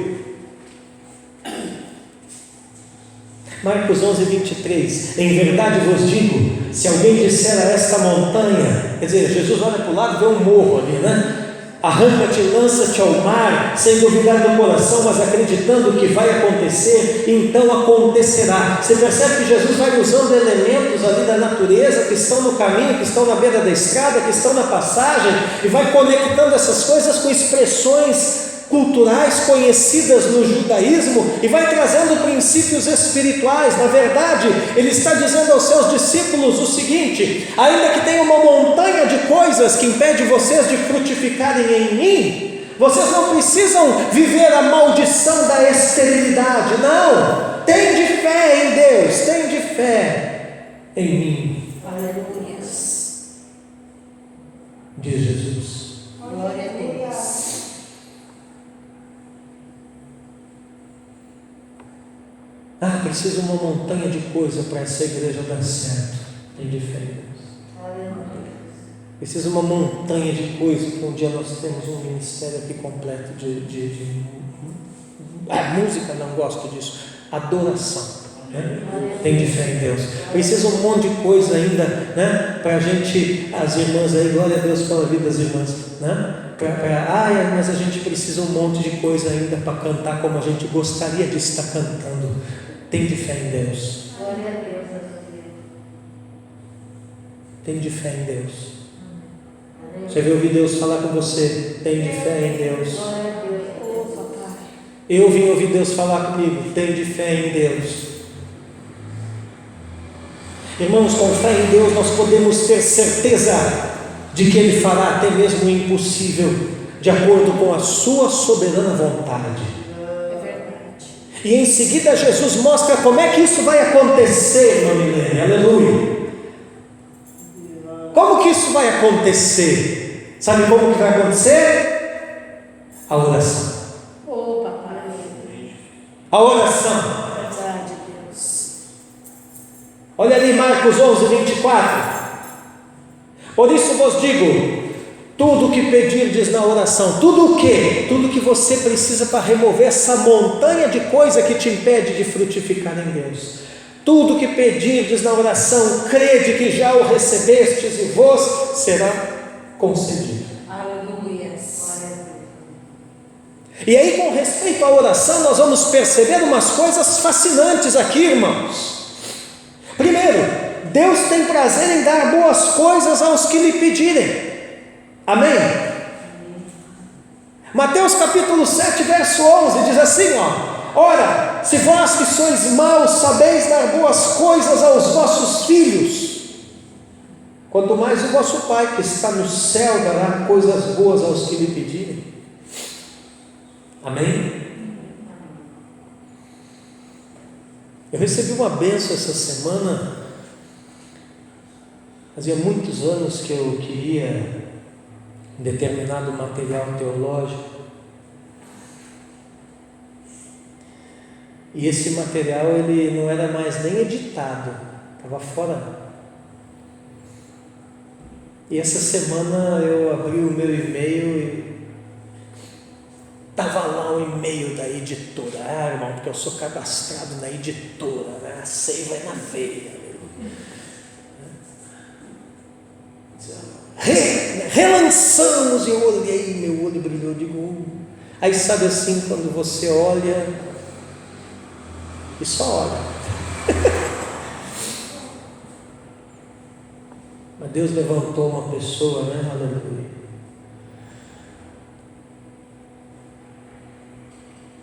Marcos 11, 23. Em verdade vos digo, se alguém disser a esta montanha, quer dizer, Jesus olha para o lado e vê um morro ali, né? Arranca-te, lança-te ao mar, sem duvidar no coração, mas acreditando que vai acontecer, então acontecerá. Você percebe que Jesus vai usando elementos ali da natureza, que estão no caminho, que estão na beira da estrada, que estão na passagem, e vai conectando essas coisas com expressões culturais conhecidas no judaísmo e vai trazendo princípios espirituais. Na verdade, ele está dizendo aos seus discípulos o seguinte: ainda que tenha uma montanha de coisas que impede vocês de frutificarem em mim, vocês não precisam viver a maldição da esterilidade, não. Tem de fé em Deus, tem de fé em mim. Aleluia. Diz Jesus. Glória a Deus. Precisa uma montanha de coisa para essa igreja dar certo. Tem de fé em Deus. Aleluia. Precisa uma montanha de coisa para um dia nós temos um ministério aqui completo música, não gosto disso. Adoração. Né? Tem de fé em Deus. Precisa um monte de coisa ainda, né? Para a gente, as irmãs aí, glória a Deus pela vida das irmãs, né? Mas a gente precisa um monte de coisa ainda para cantar como a gente gostaria de estar cantando. Tem de fé em Deus. Glória a Deus, aleluia. Tem de fé em Deus. Você vai ouvir Deus falar com você? Tem de fé em Deus. Glória a Deus. Oh, papai. Eu vim ouvir Deus falar comigo. Tem de fé em Deus. Irmãos, com fé em Deus nós podemos ter certeza de que Ele fará até mesmo o impossível, de acordo com a sua soberana vontade. É verdade. E em seguida Jesus mostra como é que isso vai acontecer no milênio. Aleluia. Como que isso vai acontecer? Sabe como que vai acontecer? A oração. Oh, papai. A oração. Verdade, Deus. Olha ali Marcos 11, 24. Por isso vos digo, tudo o que pedirdes na oração, tudo o quê? Tudo que você precisa para remover essa montanha de coisa que te impede de frutificar em Deus. Tudo que pedirdes na oração, crede que já o recebestes e vos será concedido. Aleluia. E aí, com respeito à oração, nós vamos perceber umas coisas fascinantes aqui, irmãos. Primeiro, Deus tem prazer em dar boas coisas aos que lhe pedirem. Amém? Mateus capítulo 7, verso 11, diz assim, ora, se vós que sois maus sabeis dar boas coisas aos vossos filhos, quanto mais o vosso Pai que está no céu dará coisas boas aos que lhe pedirem. Amém? Eu recebi uma bênção essa semana. Fazia muitos anos que eu queria determinado material teológico, e esse material ele não era mais nem editado, estava fora. E essa semana eu abri o meu e-mail e estava lá o e-mail da editora. Irmão, porque eu sou cadastrado na editora, né? A seiva é na veia. Relançamos, e eu olhei, meu olho brilhou, digo, aí sabe assim, quando você olha e só olha. Mas Deus levantou uma pessoa, né? Aleluia.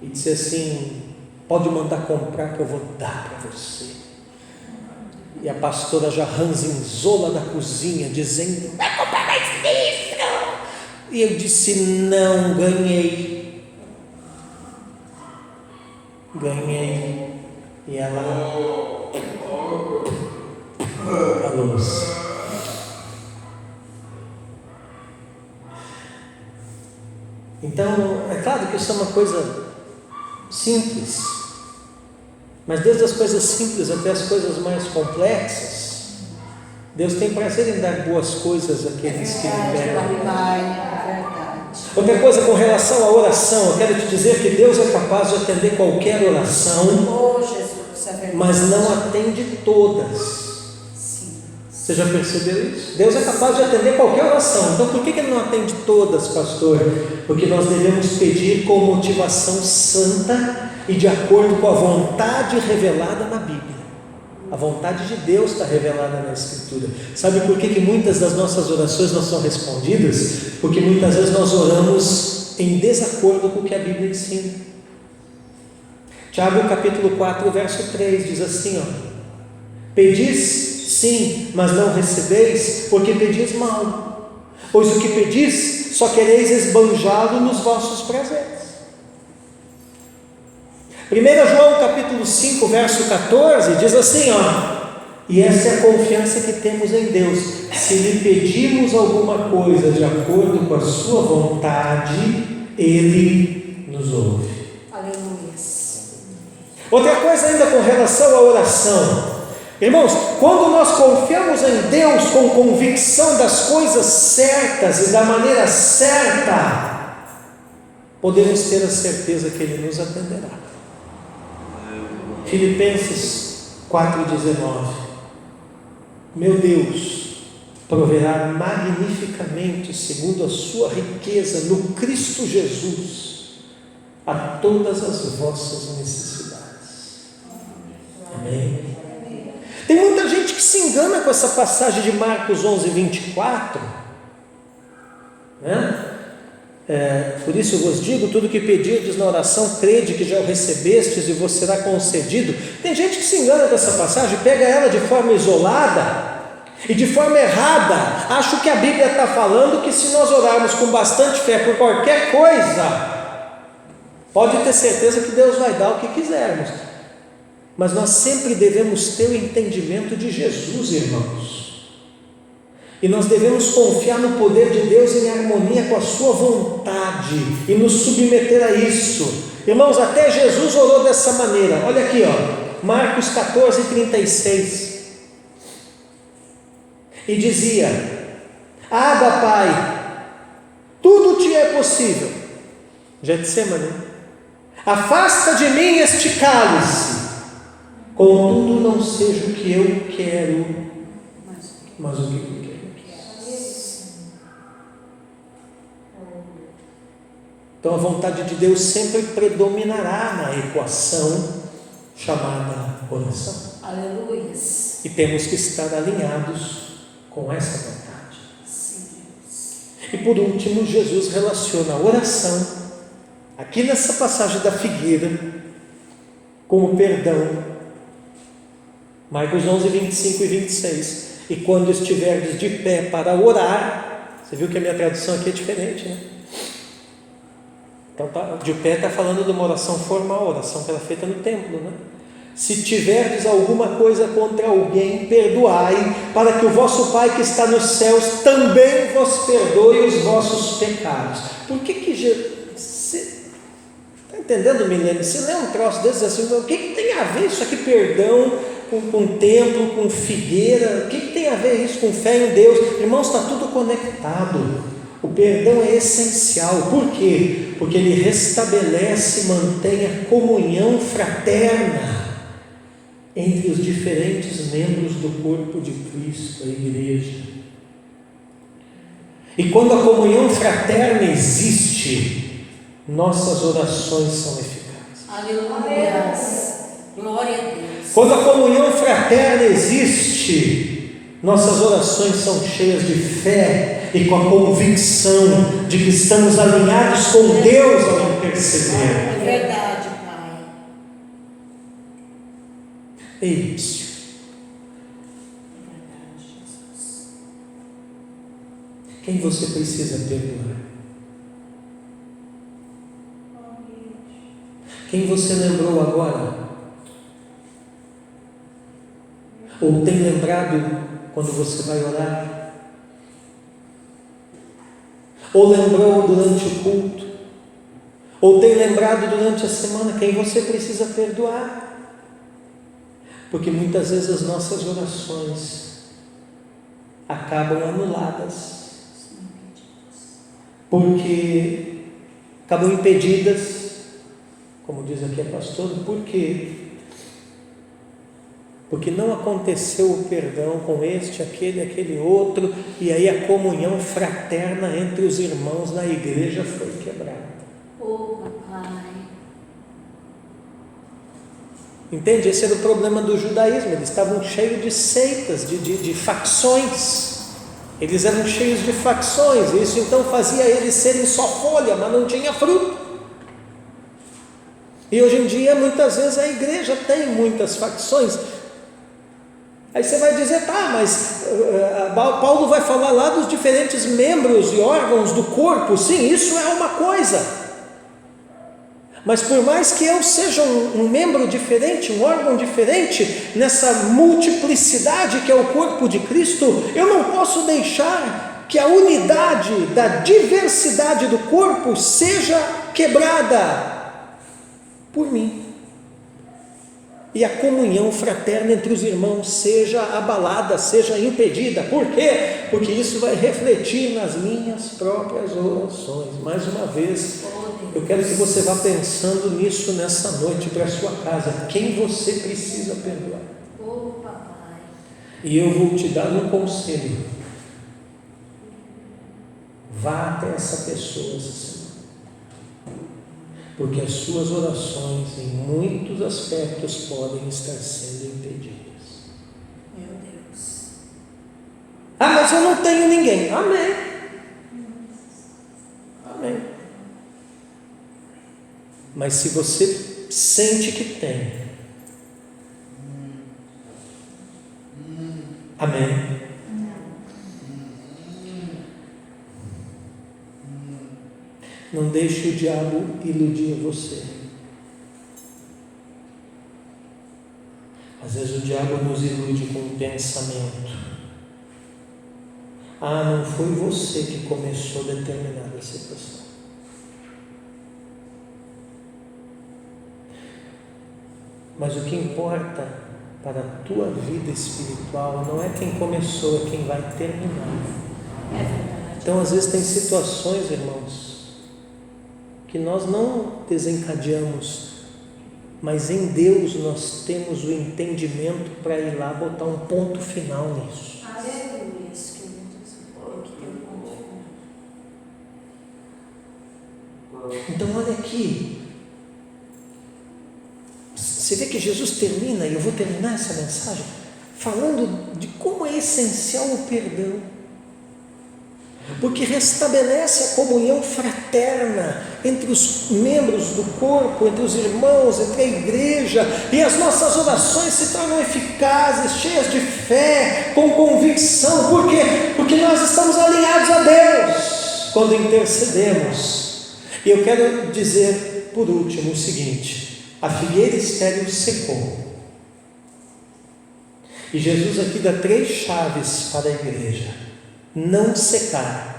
E disse assim, pode mandar comprar que eu vou dar para você. E a pastora já ranzinzou lá da cozinha, dizendo, vai comprar mais livro. E eu disse, não, ganhei. E ela a luz. Então, é claro que isso é uma coisa simples, mas desde as coisas simples até as coisas mais complexas, Deus tem prazer em dar boas coisas àqueles que lhe pedem. Outra coisa com relação à oração, eu quero te dizer que Deus é capaz de atender qualquer oração, Oh, Jesus, é verdade. mas não atende todas. Sim. Você já percebeu isso? Deus é capaz de atender qualquer oração. Então por que Ele não atende todas, pastor? Porque nós devemos pedir com motivação santa e de acordo com a vontade revelada na Bíblia. A vontade de Deus está revelada na Escritura. Sabe por que muitas das nossas orações não são respondidas? Porque muitas vezes nós oramos em desacordo com o que a Bíblia ensina. Tiago capítulo 4, verso 3 diz assim, pedis sim, mas não recebeis, porque pedis mal, pois o que pedis, só quereis esbanjá-lo nos vossos prazeres. 1 João capítulo 5, verso 14, diz assim, e essa é a confiança que temos em Deus, se lhe pedimos alguma coisa de acordo com a sua vontade, Ele nos ouve. Aleluia. Outra coisa ainda com relação à oração, irmãos, quando nós confiamos em Deus com convicção das coisas certas e da maneira certa, podemos ter a certeza que Ele nos atenderá. Filipenses 4,19, meu Deus proverá magnificamente, segundo a sua riqueza no Cristo Jesus, a todas as vossas necessidades. Amém? Tem muita gente que se engana com essa passagem de Marcos 11:24, né? Por isso eu vos digo, tudo que pedirdes na oração, crede que já o recebestes e vos será concedido. Tem gente que se engana com essa passagem, pega ela de forma isolada e de forma errada, acho que a Bíblia está falando que se nós orarmos com bastante fé por qualquer coisa, pode ter certeza que Deus vai dar o que quisermos. Mas nós sempre devemos ter o entendimento de Jesus, irmãos. E nós devemos confiar no poder de Deus em harmonia com a sua vontade e nos submeter a isso. Irmãos, até Jesus orou dessa maneira. Olha aqui, Marcos 14:36. E dizia: Abba, Pai, tudo te é possível. Getsemane, afasta de mim este cálice, contudo não seja o que eu quero, mas o que tu queres. Então a vontade de Deus sempre predominará na equação chamada oração. Aleluia. E temos que estar alinhados com essa vontade. Sim. E por último, Jesus relaciona a oração, aqui nessa passagem da figueira, com o perdão. Marcos 11:25 e 26. E quando estiverdes de pé para orar, você viu que a minha tradução aqui é diferente, né? Então, de pé está falando de uma oração formal, oração que era feita no templo, né? Se tiverdes alguma coisa contra alguém, perdoai, para que o vosso Pai que está nos céus também vos perdoe os vossos pecados. Por que Jesus... Está entendendo, Milene? Se lê um troço desses assim, o que tem a ver isso aqui, perdão, com templo, com figueira? O que tem a ver isso com fé em Deus? Irmãos, está tudo conectado. O perdão é essencial. Por quê? Porque ele restabelece e mantém a comunhão fraterna entre os diferentes membros do corpo de Cristo, a igreja. E quando a comunhão fraterna existe, nossas orações são eficazes. Aleluia. Glória a Deus. Quando a comunhão fraterna existe, nossas orações são cheias de fé e com a convicção de que estamos alinhados com Deus ao interceder. É verdade, Pai. É isso. É verdade, Jesus. Quem você precisa perdoar? Quem você lembrou agora? Ou tem lembrado quando você vai orar? Ou lembrou durante o culto? Ou tem lembrado durante a semana quem você precisa perdoar? Porque muitas vezes as nossas orações acabam anuladas, porque acabam impedidas, como diz aqui a pastora. Por quê? Porque não aconteceu o perdão com este, aquele outro, e aí a comunhão fraterna entre os irmãos na igreja foi quebrada. Oh, Pai. Entende? Esse era o problema do judaísmo. Eles estavam cheios de seitas, de facções. Eles eram cheios de facções, e isso então fazia eles serem só folha, mas não tinha fruto. E hoje em dia, muitas vezes, a igreja tem muitas facções. Aí você vai dizer, tá, mas Paulo vai falar lá dos diferentes membros e órgãos do corpo. Sim, isso é uma coisa. Mas por mais que eu seja um membro diferente, um órgão diferente, nessa multiplicidade que é o corpo de Cristo, eu não posso deixar que a unidade da diversidade do corpo seja quebrada por mim. E a comunhão fraterna entre os irmãos seja abalada, seja impedida. Por quê? Porque isso vai refletir nas minhas próprias orações. Mais uma vez, eu quero que você vá pensando nisso nessa noite para a sua casa. Quem você precisa perdoar? Papai. E eu vou te dar um conselho. Vá até essa pessoa essa semana. Porque as suas orações, em muitos aspectos, podem estar sendo impedidas. Meu Deus. Ah, mas eu não tenho ninguém. Amém. Amém. Mas se você sente que tem, amém. Não deixe o diabo iludir você. Às vezes o diabo nos ilude com um pensamento. Ah, não foi você que começou determinada situação. Mas o que importa para a tua vida espiritual não é quem começou, é quem vai terminar. É verdade. Então, às vezes tem situações, irmãos, que nós não desencadeamos, mas em Deus nós temos o entendimento para ir lá botar um ponto final nisso. Aleluia, queridos. Que tem um ponto final. Então olha aqui, você vê que Jesus termina, e eu vou terminar essa mensagem falando de como é essencial o perdão. Porque restabelece a comunhão fraterna entre os membros do corpo, entre os irmãos, entre a igreja, e as nossas orações se tornam eficazes, cheias de fé, com convicção. Por quê? Porque nós estamos alinhados a Deus quando intercedemos. E eu quero dizer por último o seguinte: a figueira estéril secou, e Jesus aqui dá 3 chaves para a igreja não secar.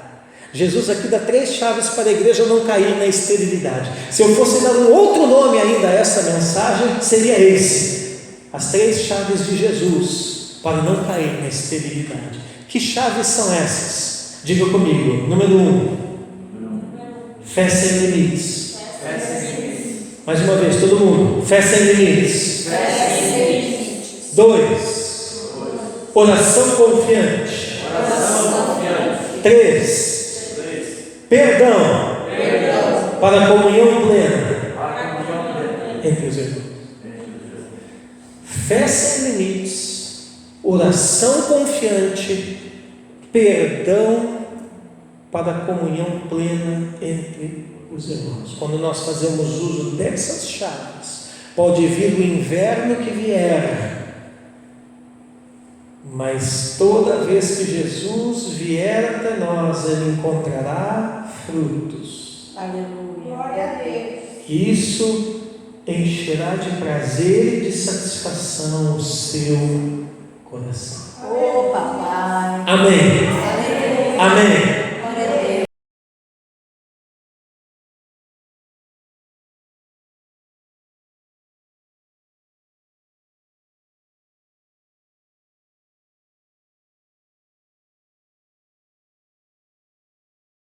Jesus aqui dá 3 chaves para a igreja não cair na esterilidade. Se eu fosse dar um outro nome ainda a essa mensagem, seria esse: as 3 chaves de Jesus para não cair na esterilidade. Que chaves são essas? Diga comigo. Número 1, fé sem limites. Mais uma vez, todo mundo. Fé sem limites. 2, oração confiante. 3, perdão para a comunhão plena entre os irmãos. Fé sem limites, oração confiante, perdão para a comunhão plena entre os irmãos. Quando nós fazemos uso dessas chaves, pode vir o inverno que vier, mas toda vez que Jesus vier até nós, Ele encontrará frutos. Aleluia. Glória a Deus. Isso encherá de prazer e de satisfação o seu coração. Papai. Amém. Amém.